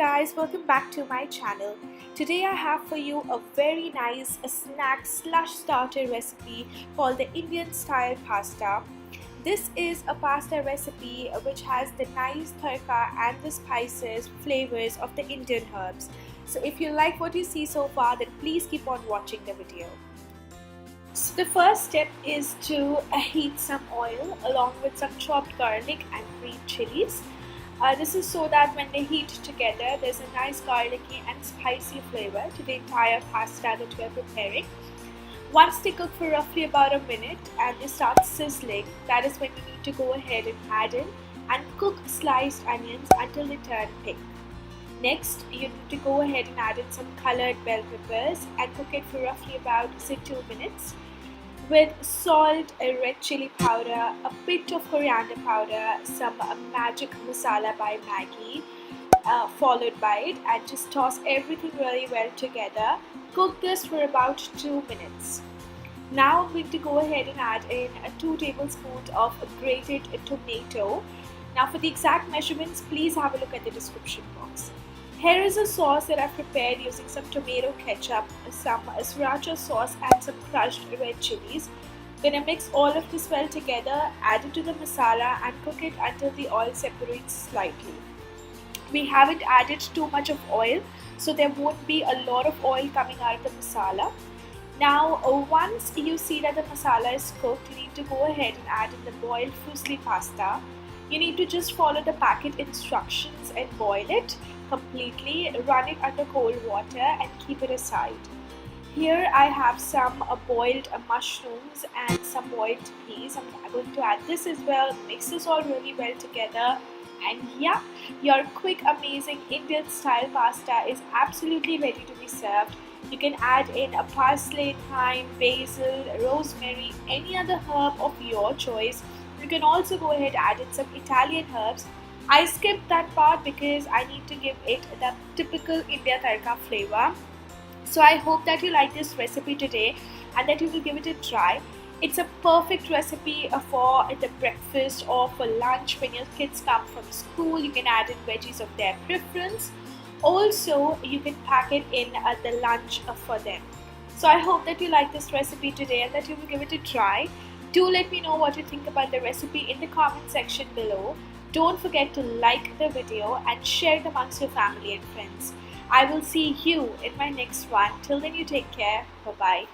guys, welcome back to my channel. Today I have for you a very nice snack slash starter recipe called the Indian style pasta. This is a pasta recipe which has the nice tadka and the spices, flavors of the Indian herbs. So if you like what you see so far, then please keep on watching the video. So the first step is to heat some oil along with some chopped garlic and green chilies. This is so that when they heat together, there's a nice garlicky and spicy flavor to the entire pasta that we are preparing. Once they cook for roughly about a minute and they start sizzling, that is when you need to go ahead and add in and cook sliced onions until they turn pink. Next, you need to go ahead and add in some colored bell peppers and cook it for roughly about 2 minutes with salt, a red chilli powder, a bit of coriander powder, some magic masala by Maggi, followed by it, and just toss everything really well together. Cook this for about 2 minutes. Now I'm going to go ahead and add in 2 tablespoons of grated tomato. Now for the exact measurements, please have a look at the description box. Here is a sauce that I've prepared using some tomato ketchup, some Sriracha sauce and some crushed red chilies. Gonna mix all of this well together, add it to the masala and cook it until the oil separates slightly. We haven't added too much of oil, so there won't be a lot of oil coming out of the masala. Now once you see that the masala is cooked, you need to go ahead and add in the boiled Fusili pasta. You need to just follow the packet instructions and boil it completely, run it under cold water and keep it aside. Here I have some boiled mushrooms and some boiled peas. I'm going to add this as well, mix this all really well together, and yeah, your quick amazing Indian style pasta is absolutely ready to be served. You can add in a parsley, thyme, basil, rosemary, any other herb of your choice. You can also go ahead and add in some Italian herbs. I skipped that part because I need to give it the typical India tadka flavor. So I hope that you like this recipe today and that you will give it a try. It's a perfect recipe for the breakfast or for lunch when your kids come from school. You can add in veggies of their preference. Also, you can pack it in the lunch for them. So I hope that you like this recipe today and that you will give it a try. Do let me know what you think about the recipe in the comment section below. Don't forget to like the video and share it amongst your family and friends. I will see you in my next one. Till then, you take care. Bye-bye.